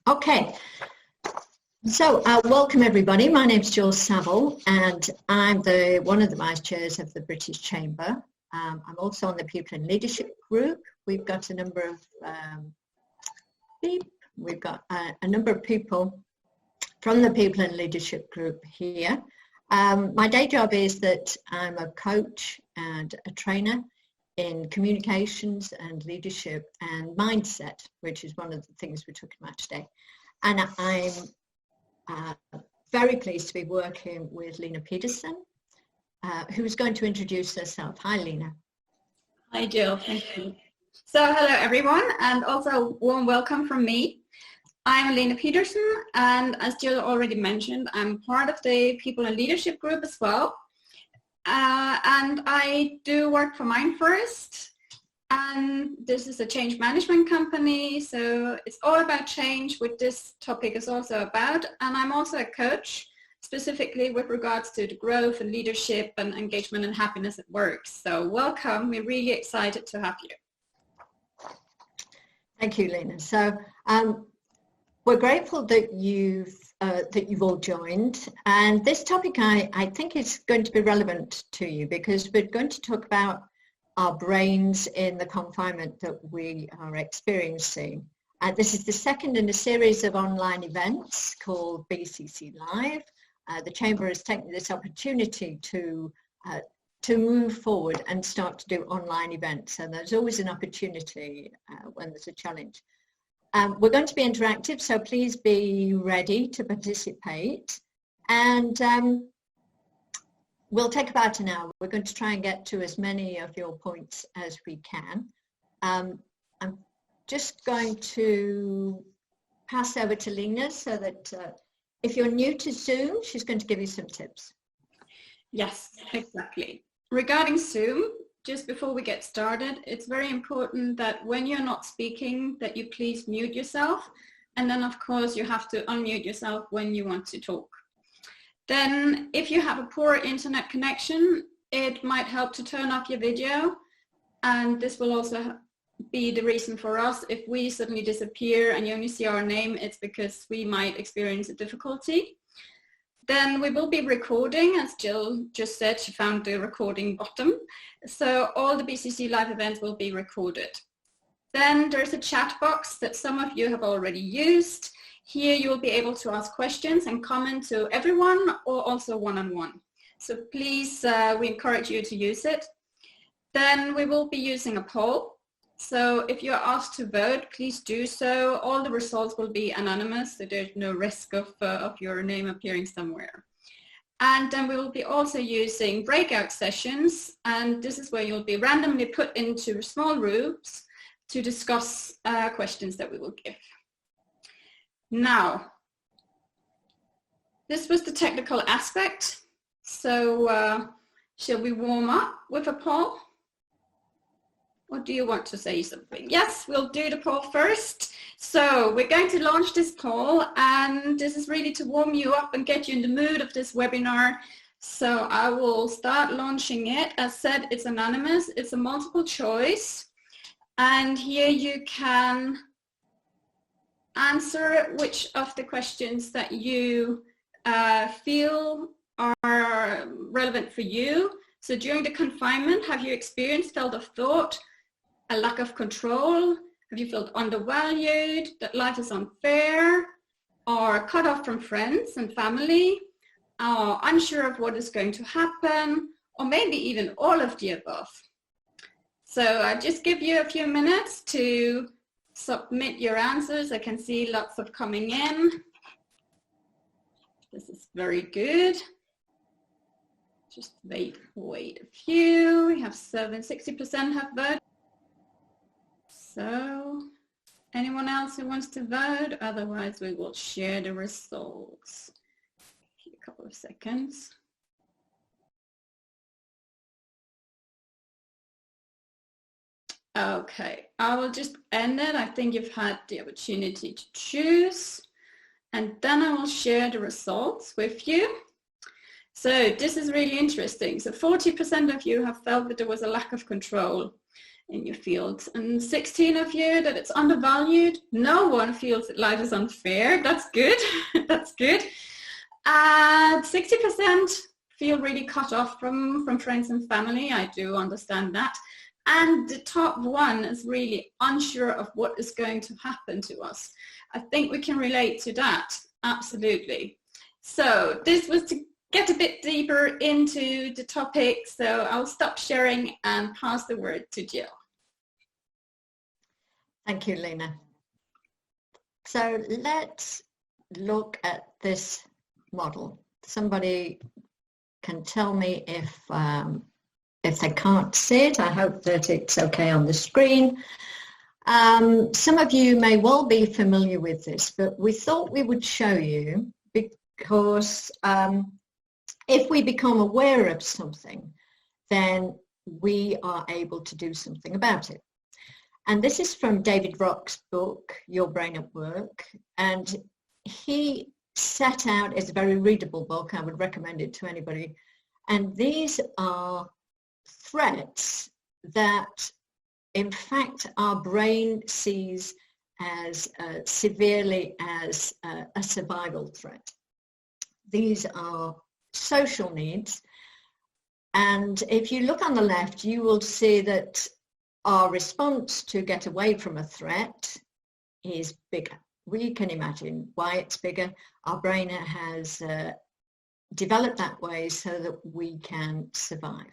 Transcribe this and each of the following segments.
Okay, so welcome everybody. My name's Jules Saville and I'm one of the vice chairs of the British Chamber. I'm also on the People in Leadership group. We've got a number of a number of people from the People in Leadership group here. My day job is that I'm a coach and a trainer in communications and leadership and mindset, which is one of the things we're talking about today. And I'm very pleased to be working with Lene Pedersen, who is going to introduce herself. Hi, Lene. Hi, Jill. Thank you. So, hello, everyone, and also warm welcome from me. I'm Lene Pedersen, and as Jill already mentioned, I'm part of the People in Leadership group as well. And I do work for MindFirst, and this is a change management company, so it's all about change, which this topic is also about. And I'm also a coach, specifically with regards to the growth and leadership and engagement and happiness at work. So welcome, we're really excited to have you. Thank you, Lene. So we're grateful that you've all joined, and this topic I think is going to be relevant to you because we're going to talk about our brains in the confinement that we are experiencing. This is the second in a series of online events called BCC Live. The Chamber has taken this opportunity to move forward and start to do online events, and there's always an opportunity when there's a challenge. We're going to be interactive, so please be ready to participate. And we'll take about an hour. We're going to try and get to as many of your points as we can. I'm just going to pass over to Lene so that if you're new to Zoom, she's going to give you some tips. Yes, exactly. Regarding Zoom, just before we get started, it's very important that when you're not speaking, that you please mute yourself. And then, of course, you have to unmute yourself when you want to talk. Then, if you have a poor internet connection, it might help to turn off your video. And this will also be the reason for us. If we suddenly disappear and you only see our name, it's because we might experience a difficulty. Then we will be recording, as Jill just said, she found the recording button. So all the BCC Live events will be recorded. Then there's a chat box that some of you have already used. Here you will be able to ask questions and comment to everyone or also one-on-one. So please, we encourage you to use it. Then we will be using a poll. So if you're asked to vote, please do so. All the results will be anonymous, so there's no risk of your name appearing somewhere. And then we will be also using breakout sessions, and this is where you'll be randomly put into small groups to discuss questions that we will give. Now, this was the technical aspect. So shall we warm up with a poll? Or do you want to say something? Yes, we'll do the poll first. So we're going to launch this poll, and this is really to warm you up and get you in the mood of this webinar. So I will start launching it. As said, it's anonymous. It's a multiple choice. And here you can answer which of the questions that you feel are relevant for you. So during the confinement, have you experienced, felt of thought, a lack of control? Have you felt undervalued, that life is unfair, or cut off from friends and family, or unsure of what is going to happen, or maybe even all of the above? So I just give you a few minutes to submit your answers. I can see lots of coming in. This is very good. Just wait a few. We have 60% have voted. So, anyone else who wants to vote? Otherwise, we will share the results. A couple of seconds. Okay, I will just end it. I think you've had the opportunity to choose. And then I will share the results with you. So this is really interesting. So 40% of you have felt that there was a lack of control. in your field. And 16 of you that it's undervalued. No one feels that life is unfair. That's good. That's good. And 60% feel really cut off from friends and family. I do understand that. And the top one is really unsure of what is going to happen to us. I think we can relate to that. Absolutely. So this was to get a bit deeper into the topic. So I'll stop sharing and pass the word to Jill. Thank you, Lena. So let's look at this model. Somebody can tell me if they can't see it. I hope that it's okay on the screen. Some of you may well be familiar with this, but we thought we would show you because if we become aware of something, then we are able to do something about it. And this is from David Rock's book, Your Brain at Work. And he set out, it's a very readable book, I would recommend it to anybody. And these are threats that, in fact, our brain sees as severely as a survival threat. These are social needs. And if you look on the left, you will see that our response to get away from a threat is bigger. We can imagine why it's bigger. Our brain has developed that way so that we can survive.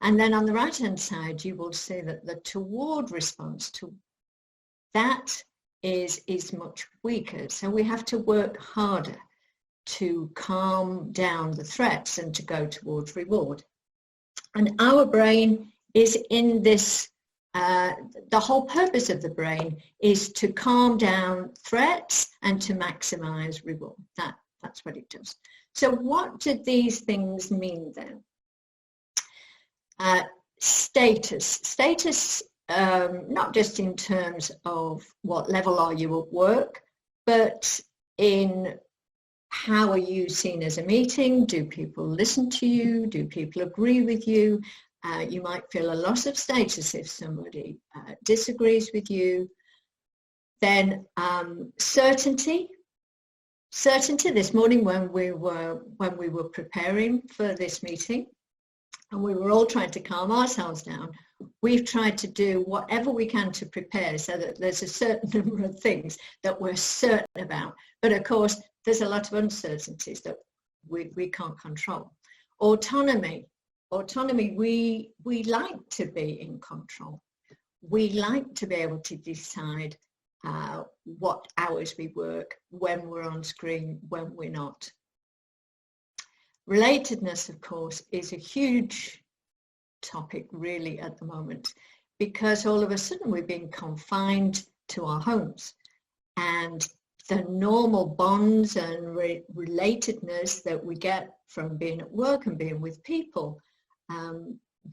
And then on the right-hand side, you will see that the toward response to that is much weaker. So we have to work harder to calm down the threats and to go towards reward. And our brain is in this, the whole purpose of the brain is to calm down threats and to maximize reward. That's what it does. So what do these things mean then? Status, not just in terms of what level are you at work, but in how are you seen as a meeting? Do people listen to you? Do people agree with you? You might feel a loss of status if somebody disagrees with you. Then certainty. This morning when we were preparing for this meeting, and we were all trying to calm ourselves down, we've tried to do whatever we can to prepare so that there's a certain number of things that we're certain about. But of course, there's a lot of uncertainties that we can't control. Autonomy, we like to be in control. We like to be able to decide what hours we work, when we're on screen, when we're not. Relatedness, of course, is a huge topic really at the moment, because all of a sudden we've been confined to our homes, and the normal bonds and relatedness that we get from being at work and being with people,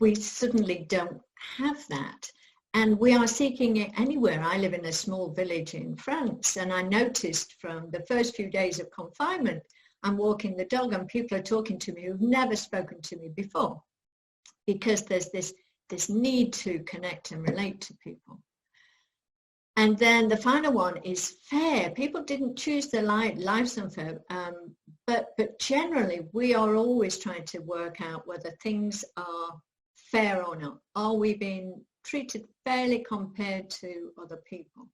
we suddenly don't have that. And we are seeking it anywhere. I live in a small village in France, and I noticed from the first few days of confinement, I'm walking the dog and people are talking to me who've never spoken to me before, because there's this need to connect and relate to people. And then the final one is fair. People didn't choose their lives unfair, but generally we are always trying to work out whether things are fair or not. Are we being treated fairly compared to other people?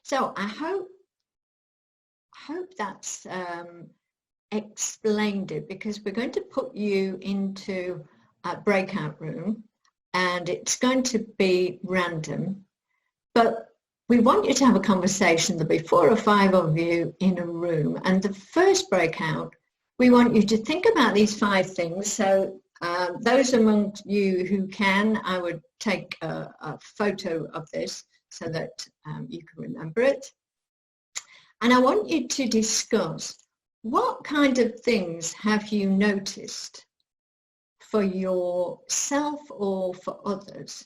So I hope that's explained it, because we're going to put you into a breakout room and it's going to be random, but we want you to have a conversation. There'll be 4 or 5 of you in a room, and the first breakout, we want you to think about these 5 things. So those among you who can, I would take a photo of this so that you can remember it. And I want you to discuss what kind of things have you noticed for yourself or for others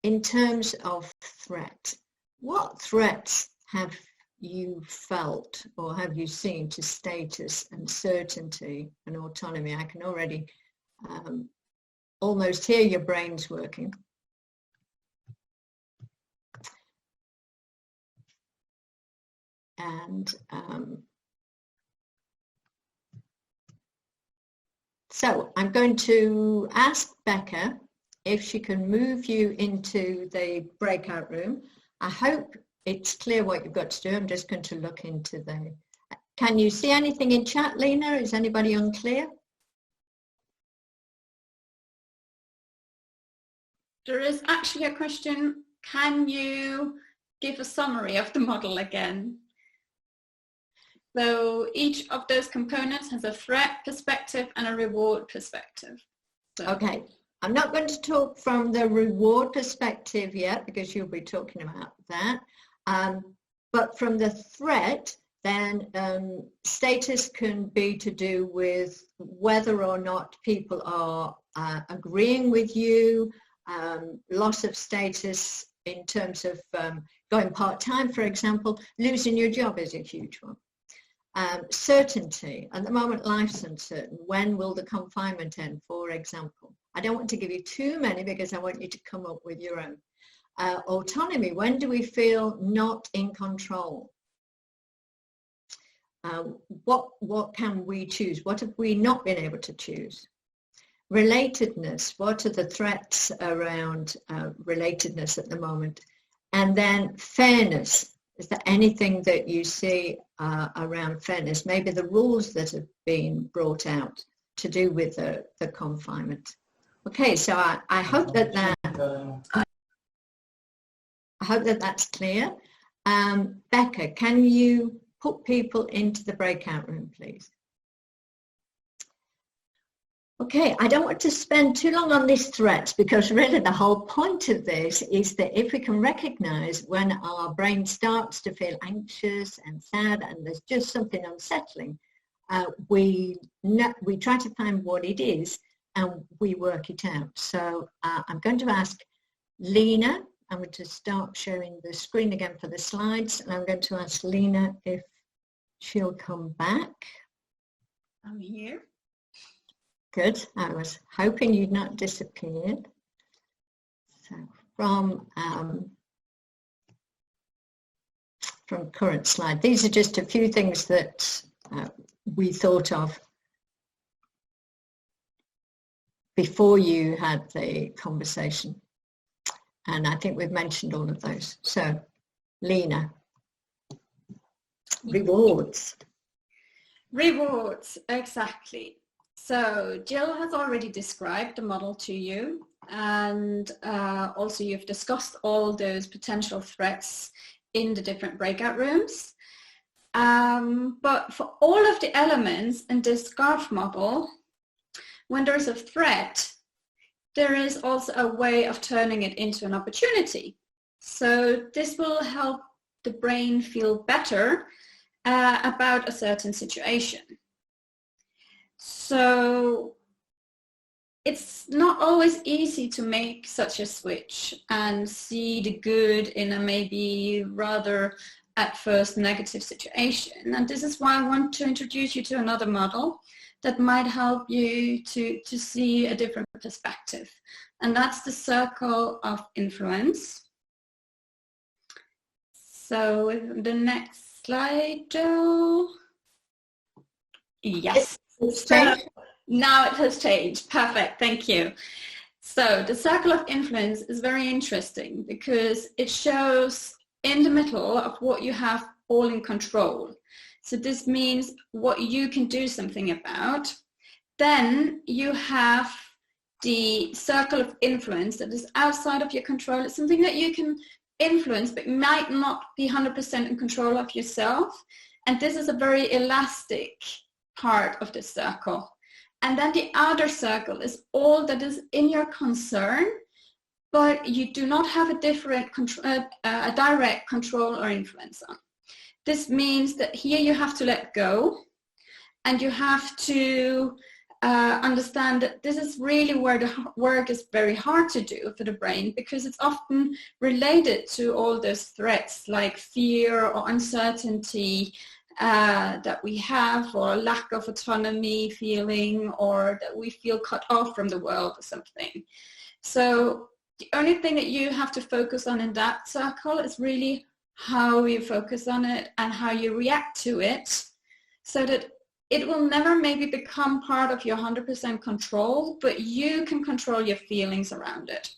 in terms of threat. What threats have you felt or have you seen to status and certainty and autonomy? I can already almost hear your brains working. And so I'm going to ask Becca if she can move you into the breakout room. I hope it's clear what you've got to do. I'm just going to look into the... Can you see anything in chat, Lena? Is anybody unclear? There is actually a question. Can you give a summary of the model again? So each of those components has a threat perspective and a reward perspective. So. Okay, I'm not going to talk from the reward perspective yet because you'll be talking about that. But from the threat, then status can be to do with whether or not people are agreeing with you, loss of status in terms of going part-time, for example. Losing your job is a huge one. Certainty. At the moment, life's uncertain. When will the confinement end, for example? I don't want to give you too many because I want you to come up with your own. Autonomy. When do we feel not in control? What can we choose? What have we not been able to choose? Relatedness. What are the threats around relatedness at the moment? And then fairness. Is there anything that you see around fairness? Maybe the rules that have been brought out to do with the confinement. Okay, so I hope that that's clear. Becca, can you put people into the breakout room, please? Okay, I don't want to spend too long on these threats because really the whole point of this is that if we can recognize when our brain starts to feel anxious and sad and there's just something unsettling, we try to find what it is and we work it out. So I'm going to ask Lena, I'm going to start sharing the screen again for the slides, and I'm going to ask Lena if she'll come back. I'm here. Good. I was hoping you'd not disappeared. So from current slide, these are just a few things that we thought of before you had the conversation. And I think we've mentioned all of those. So, Lena, rewards. Rewards, exactly. So Jill has already described the model to you, and also you've discussed all those potential threats in the different breakout rooms. But for all of the elements in this SCARF model, when there's a threat, there is also a way of turning it into an opportunity. So this will help the brain feel better about a certain situation. So it's not always easy to make such a switch and see the good in a maybe rather at first negative situation. And this is why I want to introduce you to another model that might help you to see a different perspective. And that's the circle of influence. So the next slide, Joe. Yes. So now it has changed. Perfect. Thank you. So the circle of influence is very interesting because it shows in the middle of what you have all in control. So this means what you can do something about. Then you have the circle of influence that is outside of your control. It's something that you can influence but might not be 100% in control of yourself. And this is a very elastic part of the circle. And then the outer circle is all that is in your concern, but you do not have a direct control or influence on. This means that here you have to let go, and you have to understand that this is really where the work is very hard to do for the brain, because it's often related to all those threats like fear or uncertainty, that we have, or a lack of autonomy feeling, or that we feel cut off from the world or something. So the only thing that you have to focus on in that circle is really how you focus on it and how you react to it, so that it will never maybe become part of your 100% control, but you can control your feelings around it.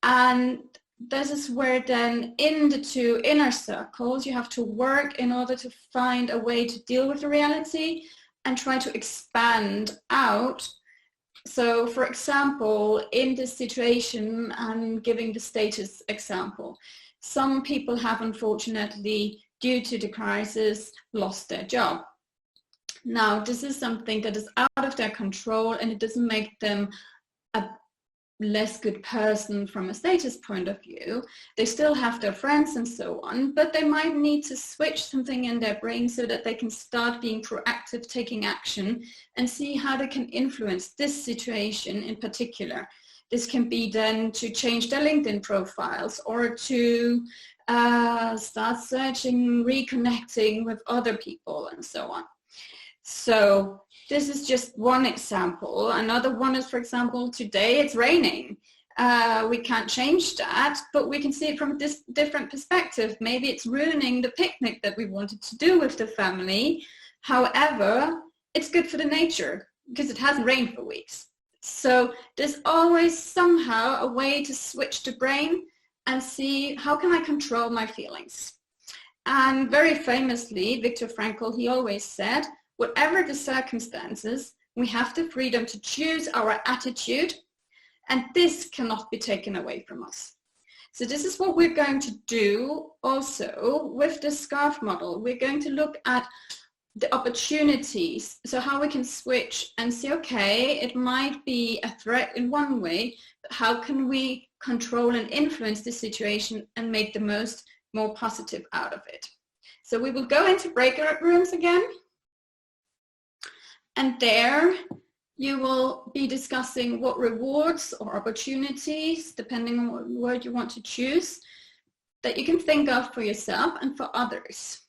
And this is where then in the two inner circles, you have to work in order to find a way to deal with the reality and try to expand out. So for example, in this situation, I'm giving the status example. Some people have unfortunately, due to the crisis, lost their job. Now, this is something that is out of their control, and it doesn't make them a less good person from a status point of view. They still have their friends and so on, but they might need to switch something in their brain so that they can start being proactive, taking action, and see how they can influence this situation in particular. This can be then to change their LinkedIn profiles, or to start searching, reconnecting with other people and so on. So this is just one example. Another one is, for example, today it's raining. We can't change that, but we can see it from this different perspective. Maybe it's ruining the picnic that we wanted to do with the family. However, it's good for the nature because it hasn't rained for weeks. So there's always somehow a way to switch the brain and see how can I control my feelings. And very famously, Viktor Frankl, he always said, whatever the circumstances, we have the freedom to choose our attitude, and this cannot be taken away from us. So this is what we're going to do also with the SCARF model. We're going to look at the opportunities, so how we can switch and see, okay, it might be a threat in one way, but how can we control and influence the situation and make the more positive out of it. So we will go into breakout rooms again. And there you will be discussing what rewards or opportunities, depending on what word you want to choose, that you can think of for yourself and for others.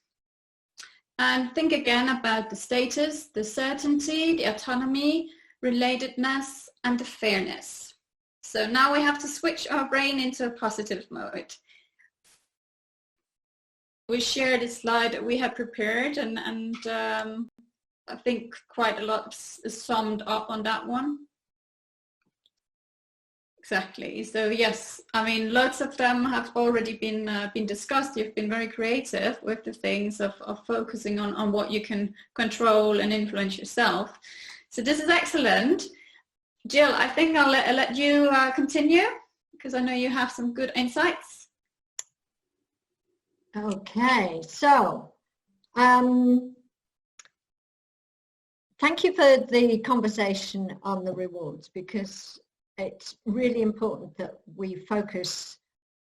And think again about the status, the certainty, the autonomy, relatedness, and the fairness. So now we have to switch our brain into a positive mode. We shared a slide that we had prepared, and I think quite a lot is summed up on that one. Exactly. So yes, I mean, lots of them have already been discussed. You've been very creative with the things of focusing on what you can control and influence yourself. So this is excellent. Jill, I think I'll let you continue, because I know you have some good insights. Okay, so thank you for the conversation on the rewards, because it's really important that we focus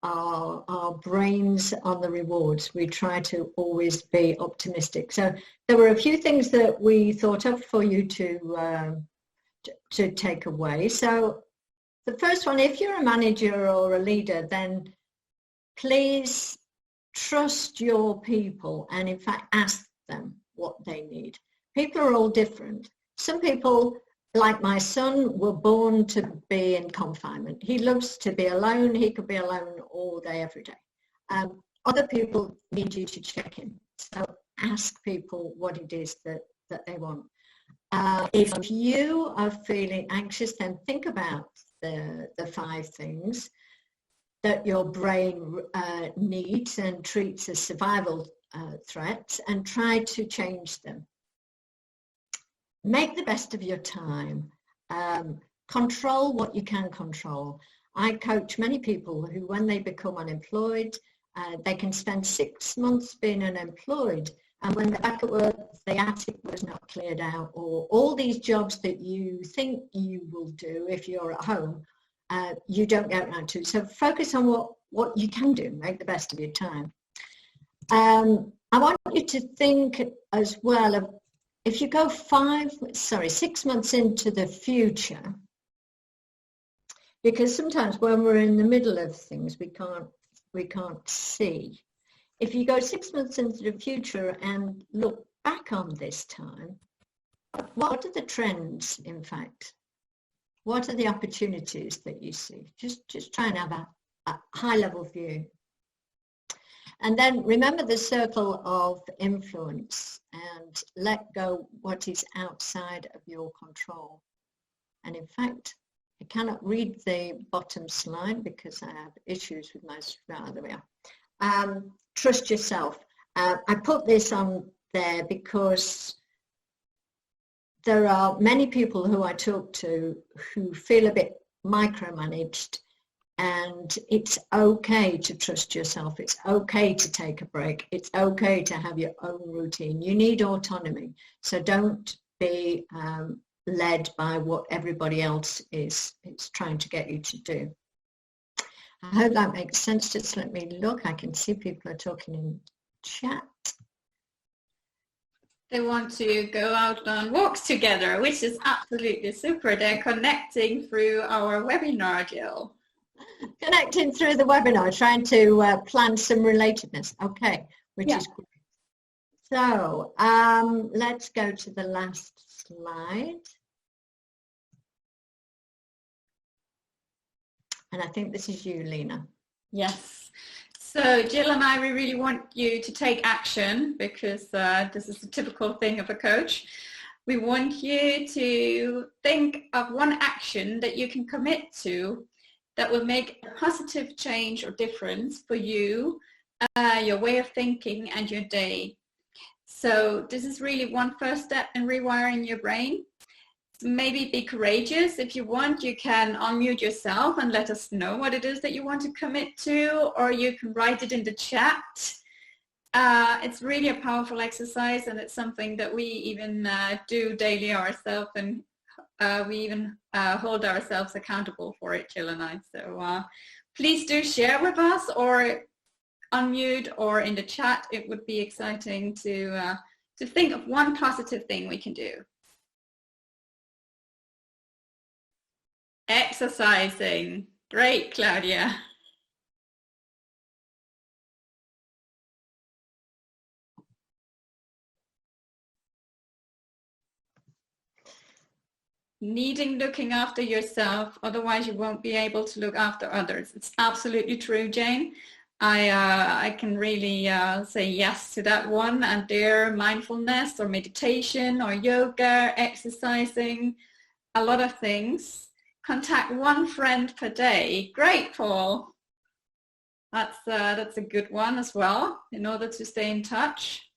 our brains on the rewards. We try to always be optimistic. So there were a few things that we thought of for you to take away. So the first one, if you're a manager or a leader, then please trust your people and in fact ask them what they need. People are all different. Some people, like my son, were born to be in confinement. He loves to be alone. He could be alone all day, every day. Other people need you to check in. So ask people what it is that they want. If you are feeling anxious, then think about the 5 things that your brain needs and treats as survival threats, and try to change them. Make the best of your time. Control what you can control. I coach many people who, when they become unemployed, they can spend 6 months being unemployed, and when they're back at work, the attic was not cleared out, or all these jobs that you think you will do if you're at home, you don't get around to. So focus on what you can do. Make the best of your time. I want you to think as well of, if you go 6 months into the future, because sometimes when we're in the middle of things, we can't see. if you go 6 months into the future and look back on this time, what are the trends, in fact? What are the opportunities that you see? Just try and have a high-level view. And then remember the circle of influence and let go what is outside of your control. And in fact, I cannot read the bottom slide because I have issues with my, there we are. Trust yourself. I put this on there because there are many people who I talk to who feel a bit micromanaged, and it's okay to trust yourself. It's okay to take a break. It's okay to have your own routine. You need autonomy. So don't be led by what everybody else is trying to get you to do. I hope that makes sense. Just let me look. I can see people are talking in chat. They want to go out on walks together, which is absolutely super. They're connecting through our webinar, Jill. Connecting through the webinar, trying to plan some relatedness. Okay, which is great. So let's go to the last slide. And I think this is you, Lena. Yes. So Jill and I, we really want you to take action because this is a typical thing of a coach. We want you to think of one action that you can commit to that will make a positive change or difference for you, your way of thinking and your day. So this is really one first step in rewiring your brain. Maybe be courageous. If you want, you can unmute yourself and let us know what it is that you want to commit to, or you can write it in the chat. It's really a powerful exercise, and it's something that we even do daily ourselves, and we even hold ourselves accountable for it, Jill and I. So please do share with us, or unmute, or in the chat. It would be exciting to think of one positive thing we can do. Exercising. Great, Claudia. Needing looking after yourself, otherwise you won't be able to look after others. It's absolutely true, Jane. I can really say yes to that one. And there, mindfulness or meditation or yoga, exercising, a lot of things. Contact one friend per day. Great, Paul. That's a good one as well, in order to stay in touch.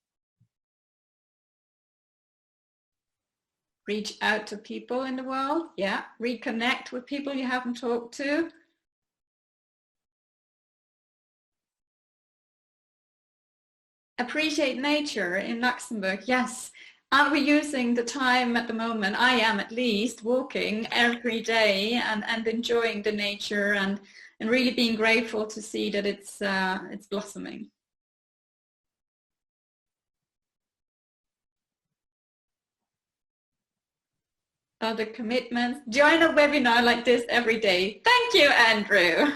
Reach out to people in the world. Yeah, reconnect with people you haven't talked to. Appreciate nature in Luxembourg. Yes. Are we using the time at the moment? I am, at least, walking every day and enjoying the nature and really being grateful to see that it's blossoming. Other commitments. Join a webinar like this every day. Thank you, Andrew.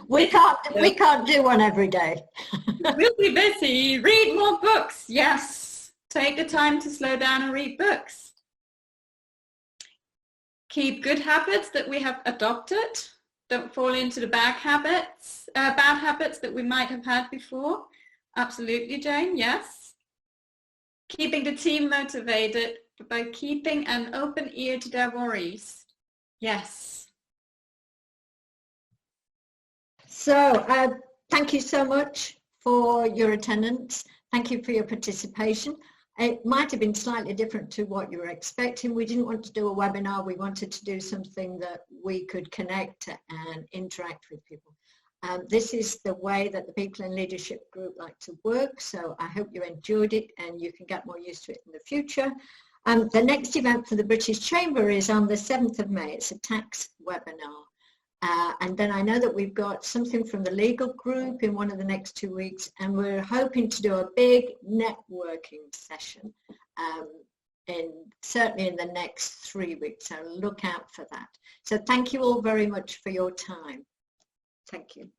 We can't do one every day. We'll be busy. Read more books. Yes. Take the time to slow down and read books. Keep good habits that we have adopted. Don't fall into the bad habits that we might have had before. Absolutely, Jane. Yes. Keeping the team motivated by keeping an open ear to their worries. Yes. So thank you so much for your attendance. Thank you for your participation. It might have been slightly different to what you were expecting. We didn't want to do a webinar. We wanted to do something that we could connect and interact with people. This is the way that the People in Leadership group like to work. So I hope you enjoyed it and you can get more used to it in the future. The next event for the British Chamber is on the 7th of May. It's a tax webinar. And then I know that we've got something from the legal group in one of the next 2 weeks, and we're hoping to do a big networking session certainly in the next 3 weeks. So look out for that. So thank you all very much for your time. Thank you.